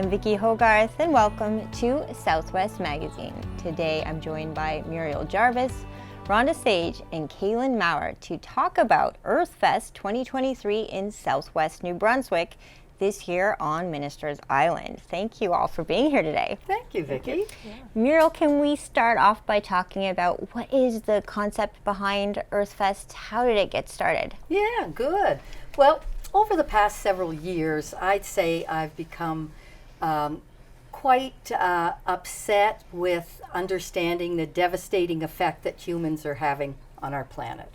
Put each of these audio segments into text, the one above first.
I'm Vicki Hogarth and welcome to Southwest Magazine. Today I'm joined by Muriel Jarvis, Rhonda Sage, and Kaylin Maurer to talk about EARTHFest 2023 in Southwest New Brunswick this year on Ministers Island. Thank you all for being here today. Thank you, Vicki. Yeah. Muriel, can we start off by talking about what is the concept behind EARTHFest? How did it get started? Yeah, good. Well, over the past several years, I'd say I've become quite upset with understanding the devastating effect that humans are having on our planet.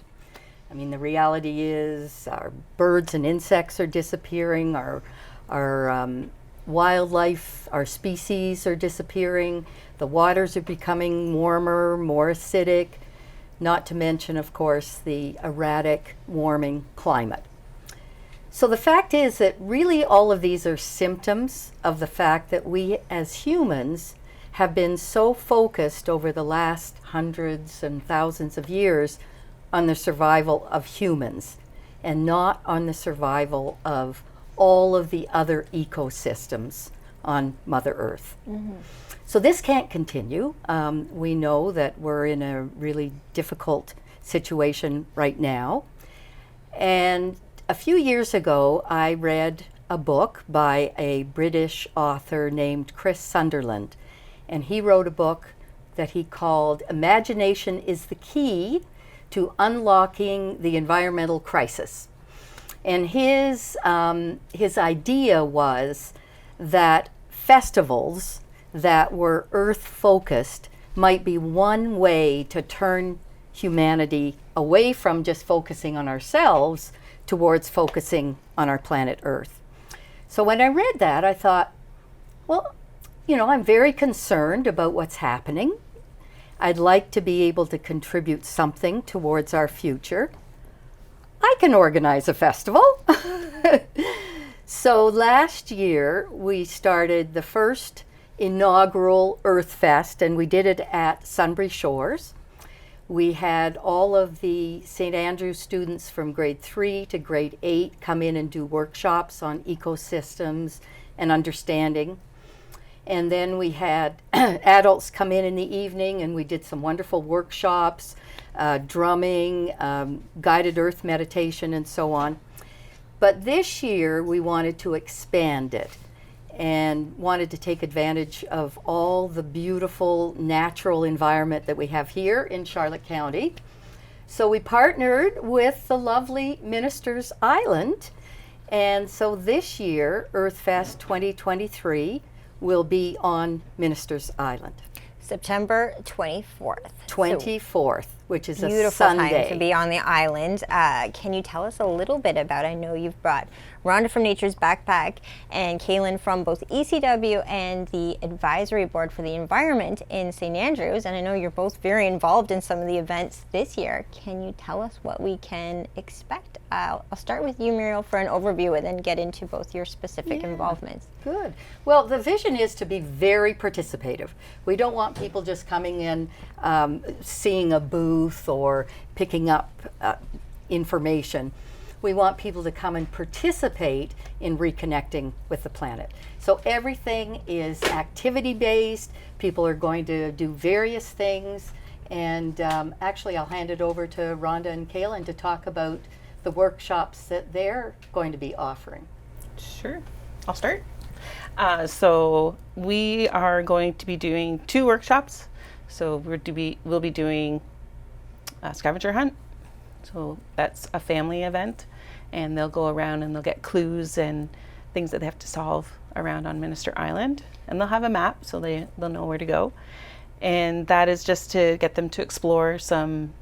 I mean, the reality is our birds and insects are disappearing, our wildlife, our species are disappearing, the waters are becoming warmer, more acidic, not to mention, of course, the erratic warming climate. So the fact is that really all of these are symptoms of the fact that we as humans have been so focused over the last hundreds and thousands of years on the survival of humans and not on the survival of all of the other ecosystems on Mother Earth. Mm-hmm. So this can't continue. We know that we're in a really difficult situation right now. And a few years ago, I read a book by a British author named Chris Sunderland, and he wrote a book that he called Imagination is the Key to Unlocking the Environmental Crisis. And his idea was that festivals that were Earth-focused might be one way to turn humanity away from just focusing on ourselves towards focusing on our planet Earth. So when I read that, I thought, well, you know, I'm very concerned about what's happening. I'd like to be able to contribute something towards our future. I can organize a festival. So last year, we started the first inaugural EARTHFest, and we did it at Sunbury Shores. We had all of the St. Andrews students from grade 3 to grade 8 come in and do workshops on ecosystems and understanding. And then we had adults come in the evening, and we did some wonderful workshops, drumming, guided earth meditation, and so on. But this year we wanted to expand it and wanted to take advantage of all the beautiful natural environment that we have here in Charlotte County. So we partnered with the lovely Ministers Island, and so this year, EARTHFest 2023 will be on Ministers Island. September 24th. 24th, which is a beautiful Sunday. Time to be on the island. Can you tell us a little bit about, I know you've brought Rhonda from Nature's Backpack and Kaylin from both ECW and the Advisory Board for the Environment in St. Andrews, and I know you're both very involved in some of the events this year. Can you tell us what we can expect? I'll start with you, Muriel, for an overview and then get into both your specific involvements. Good. Well, the vision is to be very participative. We don't want people just coming in, seeing a booth or picking up information. We want people to come and participate in reconnecting with the planet. So everything is activity-based. People are going to do various things. And actually, I'll hand it over to Rhonda and Kaylin to talk about the workshops that they're going to be offering. Sure. I'll start. So we are going to be doing 2 workshops. So we'll be doing a scavenger hunt. So that's a family event, and they'll go around and they'll get clues and things that they have to solve around on Minister Island, and they'll have a map so they'll know where to go. And that is just to get them to explore some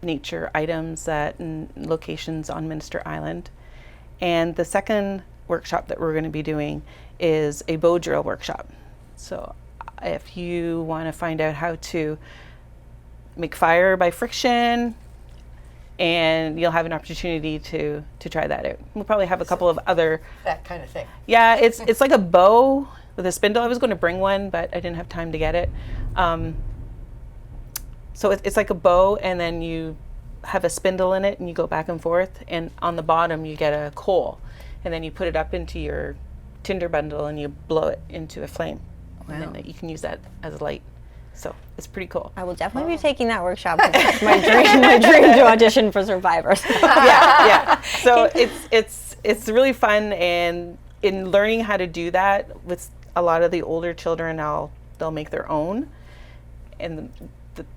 nature items and locations on Minister Island. And the second workshop that we're going to be doing is a bow drill workshop. So if you want to find out how to make fire by friction, and you'll have an opportunity to try that out. We'll probably have a couple of other... That kind of thing. Yeah, it's like a bow with a spindle. I was going to bring one, but I didn't have time to get it. So it's like a bow, and then you have a spindle in it, and you go back and forth, and on the bottom you get a coal, and then you put it up into your tinder bundle and you blow it into a flame. And then you can use that as a light. So it's pretty cool. I will definitely be taking that workshop. It's my dream to audition for Survivors. Yeah. So it's really fun, and in learning how to do that with a lot of the older children, they'll make their own, and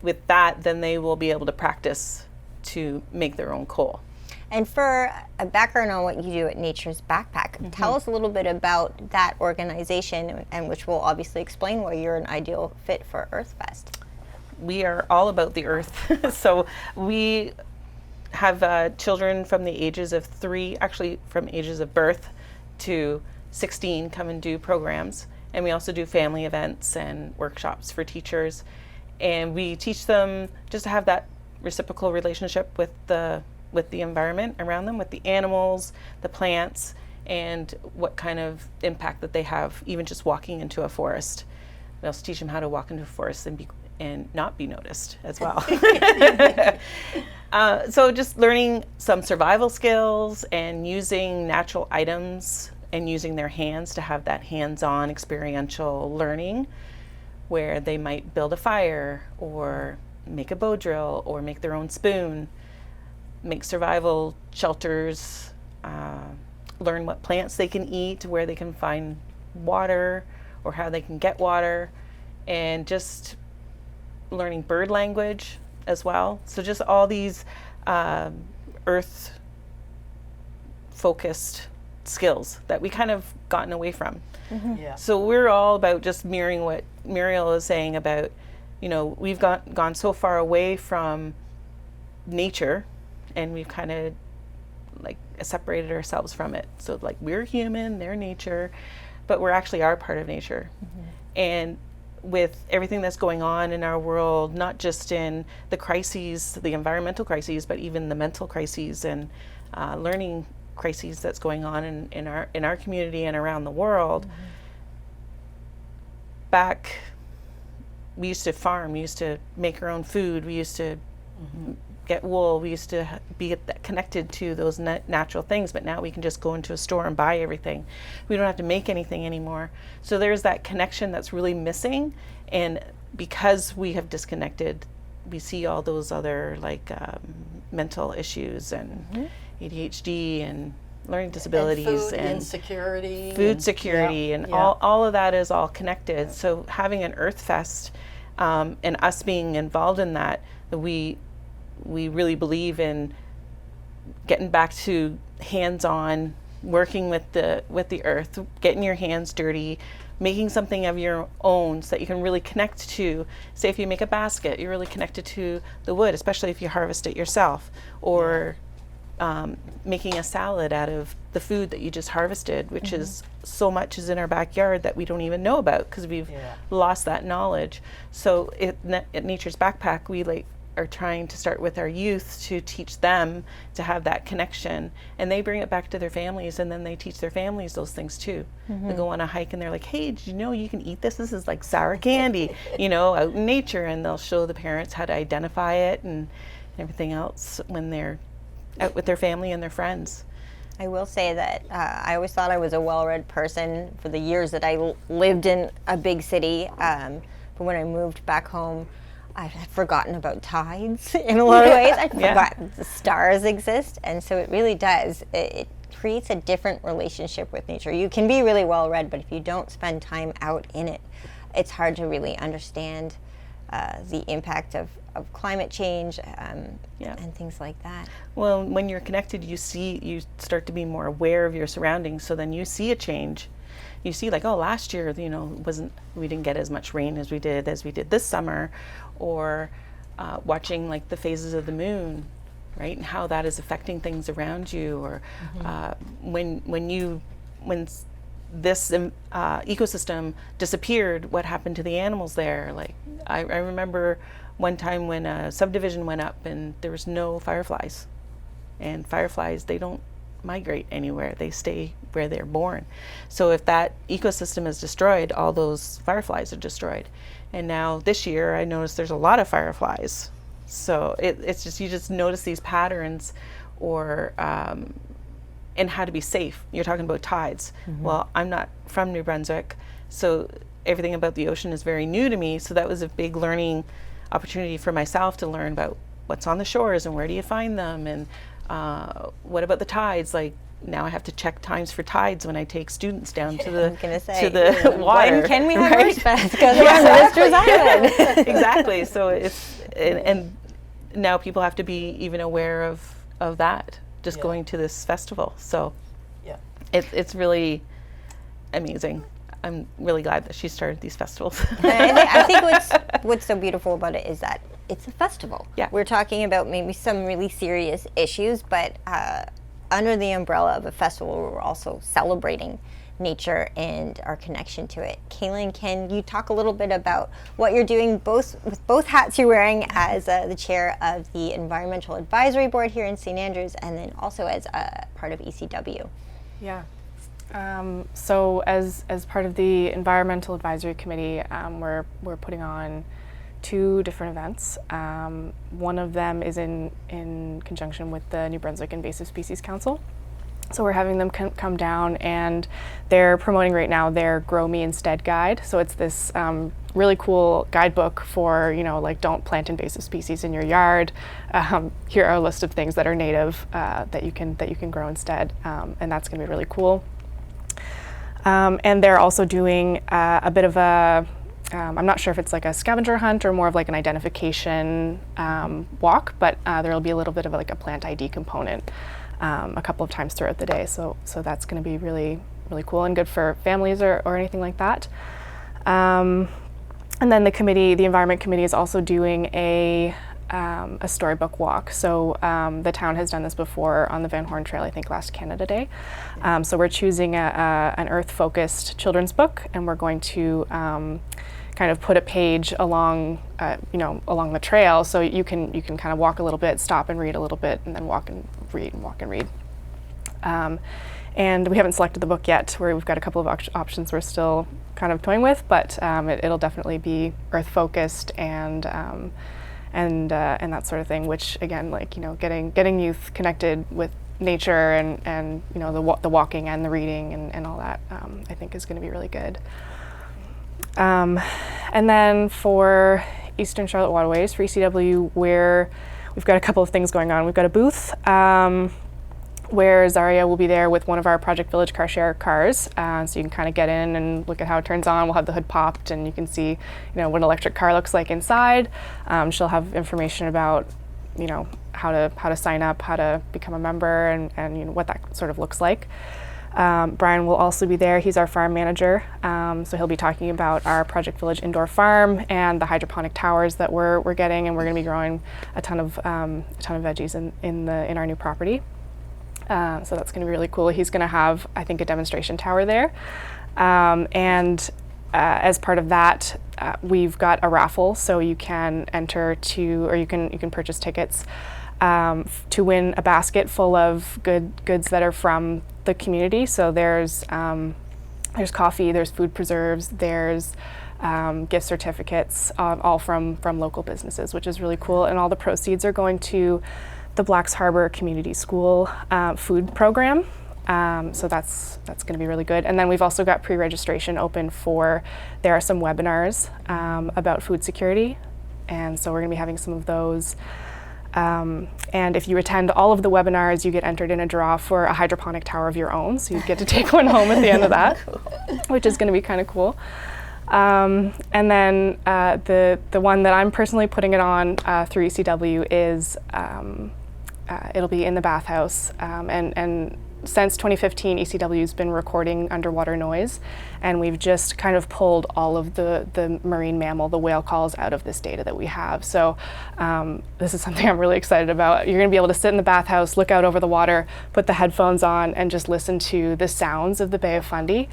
with that, then they will be able to practice to make their own coal. And for a background on what you do at Nature's Backpack, tell us a little bit about that organization, and which will obviously explain why you're an ideal fit for EARTHFest. We are all about the earth. So we have children from the ages of 3, actually from ages of birth to 16 come and do programs. And we also do family events and workshops for teachers. And we teach them just to have that reciprocal relationship with the environment around them, with the animals, the plants, and what kind of impact that they have even just walking into a forest. We also teach them how to walk into a forest and not be noticed as well. So just learning some survival skills and using natural items and using their hands to have that hands-on experiential learning, where they might build a fire or make a bow drill or make their own spoon, make survival shelters, learn what plants they can eat, where they can find water or how they can get water, and just learning bird language as well. So just all these earth focused skills that we kind of gotten away from. Yeah. So we're all about just mirroring what Muriel is saying about, we've gone so far away from nature, and we've kind of like separated ourselves from it. So like we're human, they're nature, but we're actually are part of nature. And with everything that's going on in our world, not just in the crises, the environmental crises, but even the mental crises and learning crises that's going on in our community and around the world. Back, we used to farm, we used to make our own food, we used to get wool, we used to be connected to those natural things, but now we can just go into a store and buy everything. We don't have to make anything anymore. So there's that connection that's really missing, and because we have disconnected, we see all those other mental issues and ADHD and learning disabilities and food insecurity and all of that is all connected. So having an EARTHFest and us being involved in that, we really believe in getting back to hands-on, working with the earth, getting your hands dirty, making something of your own so that you can really connect to, say if you make a basket, you're really connected to the wood, especially if you harvest it yourself, or making a salad out of the food that you just harvested, which is so much is in our backyard that we don't even know about because we've lost that knowledge. So at Nature's Backpack, we are trying to start with our youth to teach them to have that connection, and they bring it back to their families, and then they teach their families those things too. They go on a hike and they're like, hey, did you know you can eat this? This is like sour candy, out in nature, and they'll show the parents how to identify it and everything else when they're out with their family and their friends. I will say that I always thought I was a well-read person for the years that I lived in a big city, but when I moved back home, I had forgotten about tides in a lot of ways. I forgot the stars exist, and so it really does. It creates a different relationship with nature. You can be really well-read, but if you don't spend time out in it, it's hard to really understand the impact of climate change and things like that. Well, when you're connected, you start to be more aware of your surroundings, so then you see a change. You see last year, we didn't get as much rain as we did this summer, or watching the phases of the moon, right? And how that is affecting things around you, or when this ecosystem disappeared, what happened to the animals there? I remember one time when a subdivision went up and there was no fireflies, and fireflies, they don't migrate anywhere, they stay where they're born. So if that ecosystem is destroyed, all those fireflies are destroyed. And now this year I noticed there's a lot of fireflies. So it's just, you just notice these patterns, or and how to be safe. You're talking about tides. Well, I'm not from New Brunswick, so everything about the ocean is very new to me. So that was a big learning opportunity for myself to learn about what's on the shores and where do you find them, and what about the tides. Like, now I have to check times for tides when I take students down to the water. When can we have RHONDA? Because we're on Minister's Island. Exactly. So it's and now people have to be even aware of that, just going to this festival. So it's really amazing. I'm really glad that she started these festivals. I think what's so beautiful about it is that it's a festival. Yeah. We're talking about maybe some really serious issues, but under the umbrella of a festival, we're also celebrating nature and our connection to it. Kaylin, can you talk a little bit about what you're doing, with both hats you're wearing as the chair of the Environmental Advisory Board here in St. Andrews, and then also as part of ECW? Yeah. So as part of the Environmental Advisory Committee, we're putting on 2 different events. One of them is in conjunction with the New Brunswick Invasive Species Council. So we're having them come down, and they're promoting right now their Grow Me Instead guide. So it's this really cool guidebook for, like, don't plant invasive species in your yard. Here are a list of things that are native that you can grow instead, and that's going to be really cool. And they're also doing a bit of a I'm not sure if it's like a scavenger hunt or more of like an identification walk, but there will be a little bit of like a plant ID component a couple of times throughout the day. So that's going to be really, really cool and good for families or anything like that. And then the Environment Committee is also doing a storybook walk. So the town has done this before on the Van Horn Trail, I think last Canada Day. So we're choosing an earth-focused children's book, and we're going to kind of put a page along the trail, so you can kind of walk a little bit, stop and read a little bit, and then walk and read. And we haven't selected the book yet. We've got a couple of options we're still kind of toying with, but it'll definitely be earth-focused and that sort of thing. Which again, like getting youth connected with nature and the walking and the reading and all that, I think is going to be really good. And then for Eastern Charlotte Waterways, for ECW, we've got a couple of things going on. We've got a booth where Zaria will be there with one of our Project Village car share cars. So you can kind of get in and look at how it turns on. We'll have the hood popped, and you can see what an electric car looks like inside. She'll have information about how to sign up, how to become a member, and what that sort of looks like. Brian will also be there. He's our farm manager, so he'll be talking about our Project Village indoor farm and the hydroponic towers that we're getting, and we're going to be growing a ton of veggies in our new property. So that's going to be really cool. He's going to have, I think, a demonstration tower there, and as part of that, we've got a raffle, so you can enter or you can purchase tickets to win a basket full of goods that are from the community. So there's coffee, there's food preserves, there's gift certificates, all from local businesses, which is really cool. And all the proceeds are going to the Blacks Harbor Community School food program. So that's going to be really good. And then we've also got pre-registration open there are some webinars about food security, and so we're going to be having some of those. And if you attend all of the webinars, you get entered in a draw for a hydroponic tower of your own, so you get to take one home at the end of that, which is going to be kind of cool. And then the one that I'm personally putting it on through ECW is it'll be in the bathhouse, and since 2015, ECW's been recording underwater noise, and we've just kind of pulled all of the marine mammal, the whale calls, out of this data that we have. So this is something I'm really excited about. You're going to be able to sit in the bathhouse, look out over the water, put the headphones on, and just listen to the sounds of the Bay of Fundy.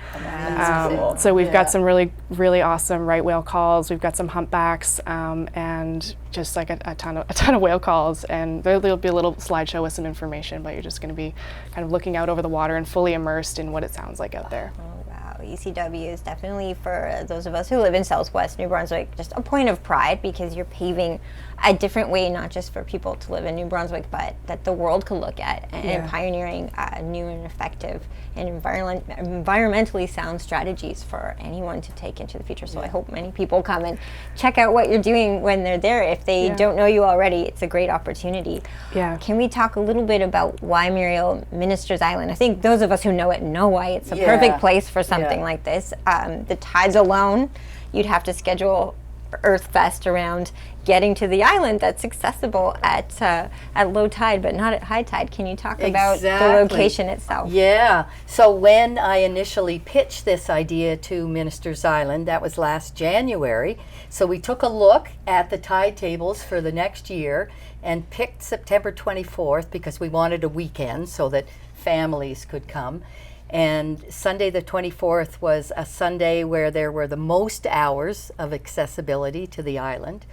So we've got some really, really awesome right whale calls. We've got some humpbacks, and just like a ton of whale calls. And there'll be a little slideshow with some information, but you're just going to be kind of looking out over the water and fully immersed in what it sounds like out there. Oh, wow. ECW is definitely, for those of us who live in Southwest New Brunswick, just a point of pride, because you're paving a different way, not just for people to live in New Brunswick, but that the world could look at, and pioneering new and effective and environmentally sound strategies for anyone to take into the future. So I hope many people come and check out what you're doing when they're there. If they don't know you already, it's a great opportunity. Yeah. Can we talk a little bit about why Muriel, Minister's Island? I think those of us who know it know why it's a perfect place for something like this. The tides alone, you'd have to schedule EARTHFest around getting to the island that's accessible at low tide, but not at high tide. Can you talk about the location itself? Yeah. So when I initially pitched this idea to Minister's Island, that was last January. So we took a look at the tide tables for the next year and picked September 24th because we wanted a weekend so that families could come. And Sunday the 24th was a Sunday where there were the most hours of accessibility to the island.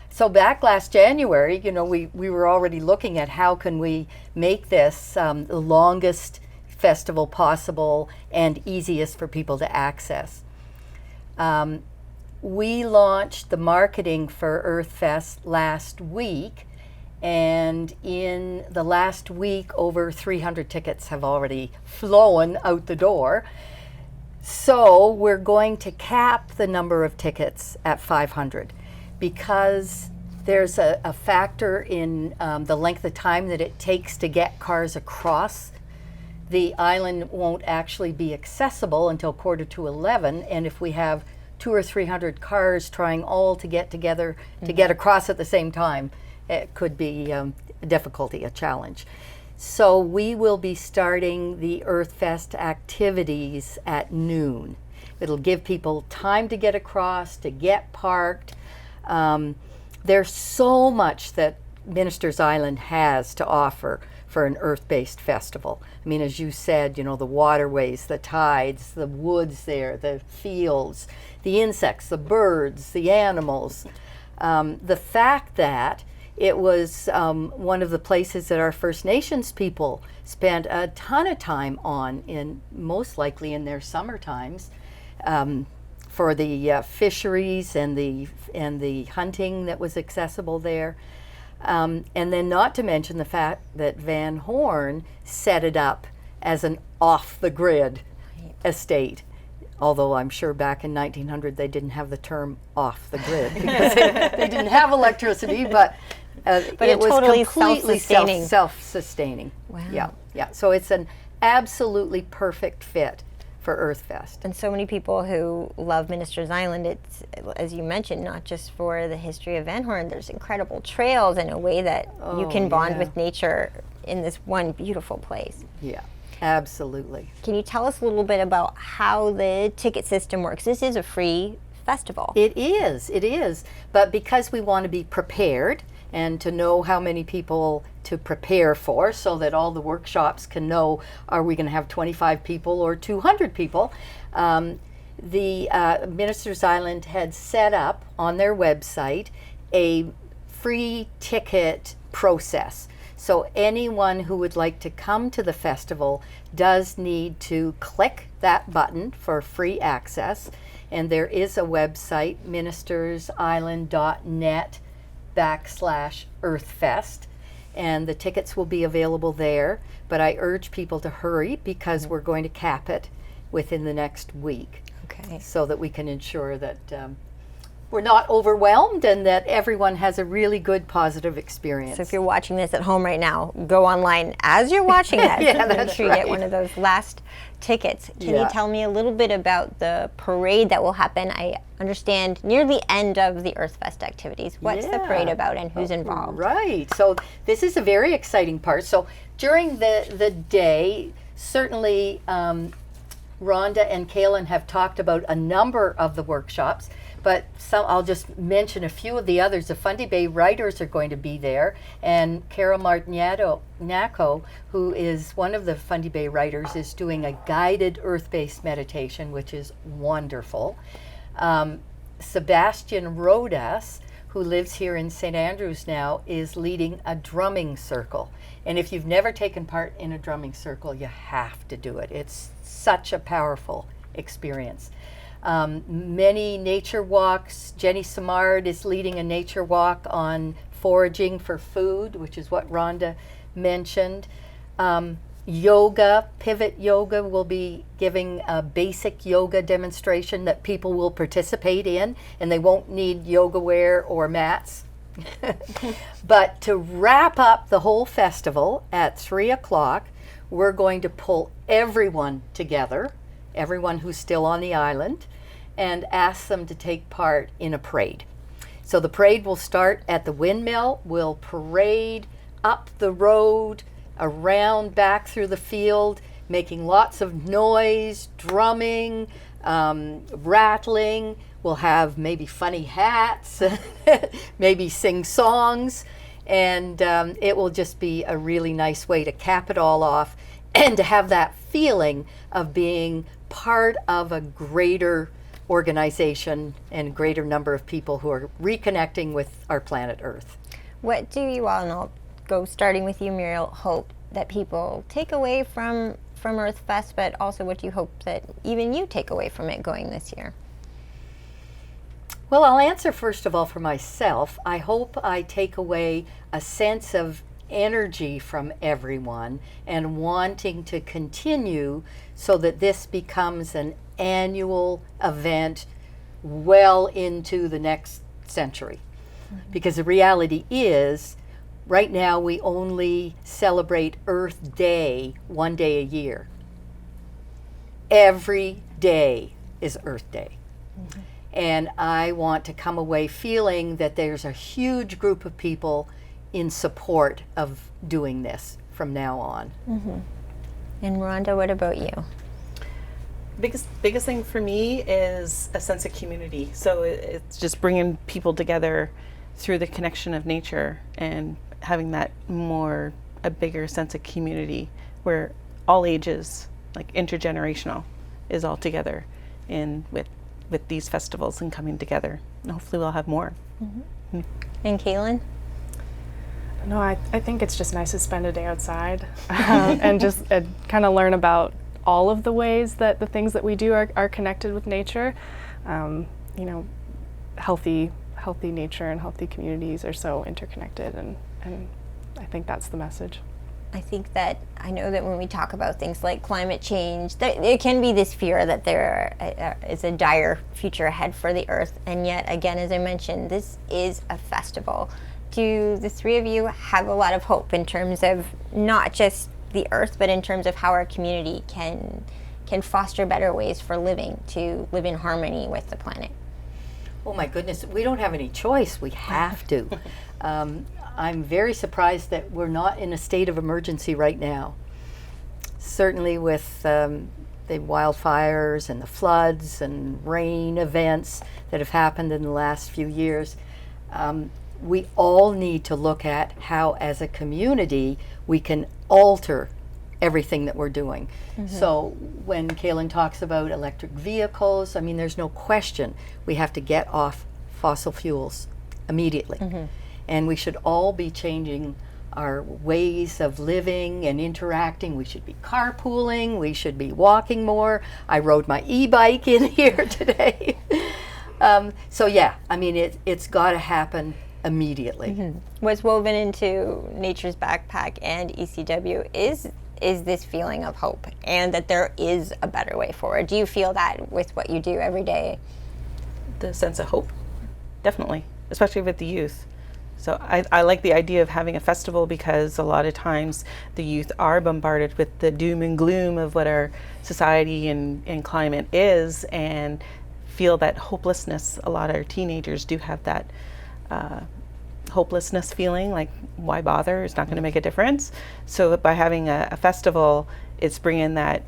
So back last January, you know, we were already looking at how can we make this the longest festival possible and easiest for people to access. We launched the marketing for EARTHFest last week, and in the last week, over 300 tickets have already flown out the door. So we're going to cap the number of tickets at 500 because there's a factor in the length of time that it takes to get cars across. The island won't actually be accessible until 11:15, and if we have 200 or 300 cars trying all to get together to get across at the same time, it could be a difficulty, a challenge. So we will be starting the EARTHFest activities at noon. It'll give people time to get across, to get parked. There's so much that Minister's Island has to offer for an earth-based festival. I mean, as you said, you know, the waterways, the tides, the woods there, the fields, the insects, the birds, the animals. The fact that it was one of the places that our First Nations people spent a ton of time on, most likely in their summer times, for the fisheries and the hunting that was accessible there. And then not to mention the fact that Van Horn set it up as an off-the-grid estate. Although I'm sure back in 1900 they didn't have the term off the grid because they didn't have electricity, but it was totally completely self-sustaining. Self-sustaining. Wow. Yeah. So it's an absolutely perfect fit for EARTHFest. And so many people who love Minister's Island, it's, as you mentioned, not just for the history of Van Horn, there's incredible trails and a way that you can bond with nature in this one beautiful place. Yeah, absolutely. Can you tell us a little bit about how the ticket system works? This is a free festival. It is. But because we want to be prepared and to know how many people to prepare for so that all the workshops can know, are we going to have 25 people or 200 people? The Minister's Island had set up on their website a free ticket process. So anyone who would like to come to the festival does need to click that button for free access. And there is a website, ministersisland.net/EARTHFest, and the tickets will be available there. But I urge people to hurry because we're going to cap it within the next week. Okay. So that we can ensure that we're not overwhelmed and that everyone has a really good, positive experience. So if you're watching this at home right now, go online as you're watching that. Yeah, Make that's sure you get one of those last tickets. Can you tell me a little bit about the parade that will happen? I understand near the end of the EARTHFest activities. What's the parade about and who's involved? Right. So this is a very exciting part. So during the day, certainly RHONDA and Kaylin have talked about a number of the workshops, but I'll just mention a few of the others. The Fundy Bay writers are going to be there, and Carol Martignato, who is one of the Fundy Bay writers, is doing a guided earth-based meditation, which is wonderful. Sebastian Rodas, who lives here in St. Andrews now, is leading a drumming circle. And if you've never taken part in a drumming circle, you have to do it. It's such a powerful experience. Many nature walks. Jenny Samard is leading a nature walk on foraging for food, which is what Rhonda mentioned. Yoga, pivot yoga will be giving a basic yoga demonstration that people will participate in, and they won't need yoga wear or mats. But to wrap up the whole festival at 3 o'clock, we're going to pull everyone together, everyone who's still on the island, and ask them to take part in a parade. So the parade will start at the windmill. We'll parade up the road, around back through the field, making lots of noise, drumming, rattling. We'll have maybe funny hats, maybe sing songs, and it will just be a really nice way to cap it all off and to have that feeling of being part of a greater organization and greater number of people who are reconnecting with our planet Earth. What do you all, and I'll go starting with you, Muriel, hope that people take away from EARTHFest, but also what do you hope that even you take away from it going this year? Well, I'll answer first of all for myself. I hope I take away a sense of energy from everyone and wanting to continue so that this becomes an annual event well into the next century. Because the reality is, right now we only celebrate Earth Day 1 day a year. Every day is Earth Day. And I want to come away feeling that there's a huge group of people in support of doing this from now on. And Rhonda, what about you? Biggest thing for me is a sense of community. So it's just bringing people together through the connection of nature and having that a bigger sense of community where all ages, like intergenerational, is all together in with these festivals and coming together. And hopefully we'll have more. And Kaylin? No, I think it's just nice to spend a day outside and just kind of learn about all of the ways that the things that we do are connected with nature. You know, healthy nature and healthy communities are so interconnected, and I think that's the message. I think that I know that when we talk about things like climate change, there can be this fear that there is a dire future ahead for the Earth, and yet again, as I mentioned, this is a festival. Do the three of you have a lot of hope in terms of not just the Earth, but in terms of how our community can foster better ways for living, to live in harmony with the planet? Oh my goodness, we don't have any choice. We have to. I'm very surprised that we're not in a state of emergency right now. Certainly with the wildfires and the floods and rain events that have happened in the last few years, we all need to look at how, as a community, we can alter everything that we're doing. So when Kaylin talks about electric vehicles, I mean, there's no question we have to get off fossil fuels immediately. And we should all be changing our ways of living and interacting. We should be carpooling, we should be walking more. I rode my e-bike in here today. So yeah, I mean, it's got to happen immediately. What's woven into Nature's Backpack and ECW is this feeling of hope and that there is a better way forward. Do you feel that with what you do every day? The sense of hope, definitely, especially with the youth. So I like the idea of having a festival because a lot of times the youth are bombarded with the doom and gloom of what our society and climate is, and feel that hopelessness. A lot of our teenagers do have that hopelessness feeling, like why bother, it's not going to make a difference. So by having a festival, it's bringing that,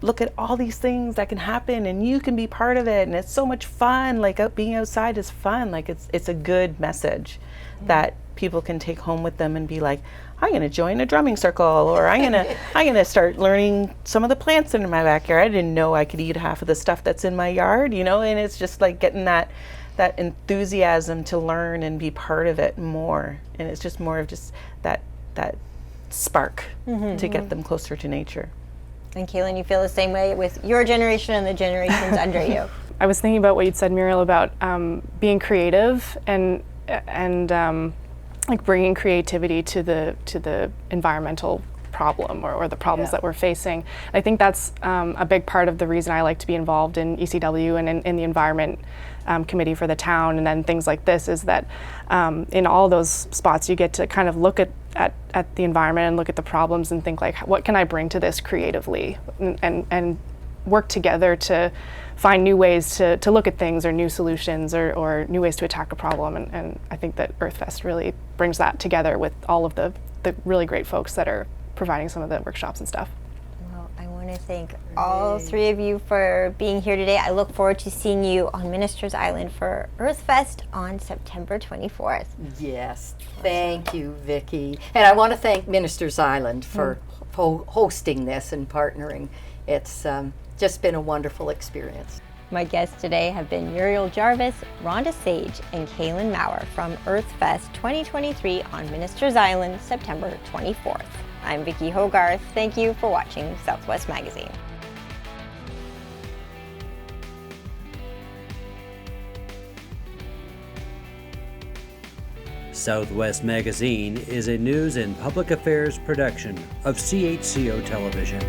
look at all these things that can happen and you can be part of it, and it's so much fun, like being outside is fun. Like it's a good message that people can take home with them and be like, I'm going to join a drumming circle, or I'm going to start learning some of the plants in my backyard. I didn't know I could eat half of the stuff that's in my yard, you know. And it's just like getting that enthusiasm to learn and be part of it more. And it's just more of just that spark to get them closer to nature. And Kaylin, you feel the same way with your generation and the generations under you? I was thinking about what you'd said, Muriel, about being creative and like bringing creativity to the environmental problem or the problems that we're facing. I think that's a big part of the reason I like to be involved in ECW and in the environment committee for the town, and then things like this is that in all those spots you get to kind of look at the environment and look at the problems and think like, what can I bring to this creatively, and work together to find new ways to look at things, or new solutions, or new ways to attack a problem. And I think that EARTHFest really brings that together with all of the really great folks that are providing some of the workshops and stuff. Well, I want to thank all three of you for being here today. I look forward to seeing you on Ministers Island for EARTHFest on September 24th. Yes, thank you, Vicki. And I want to thank Ministers Island for hosting this and partnering. It's just been a wonderful experience. My guests today have been Muriel Jarvis, RHONDA Sage, and Kaylin Maurer from EARTHFest 2023 on Ministers Island, September 24th. I'm Vicki Hogarth. Thank you for watching Southwest Magazine. Southwest Magazine is a news and public affairs production of CHCO Television.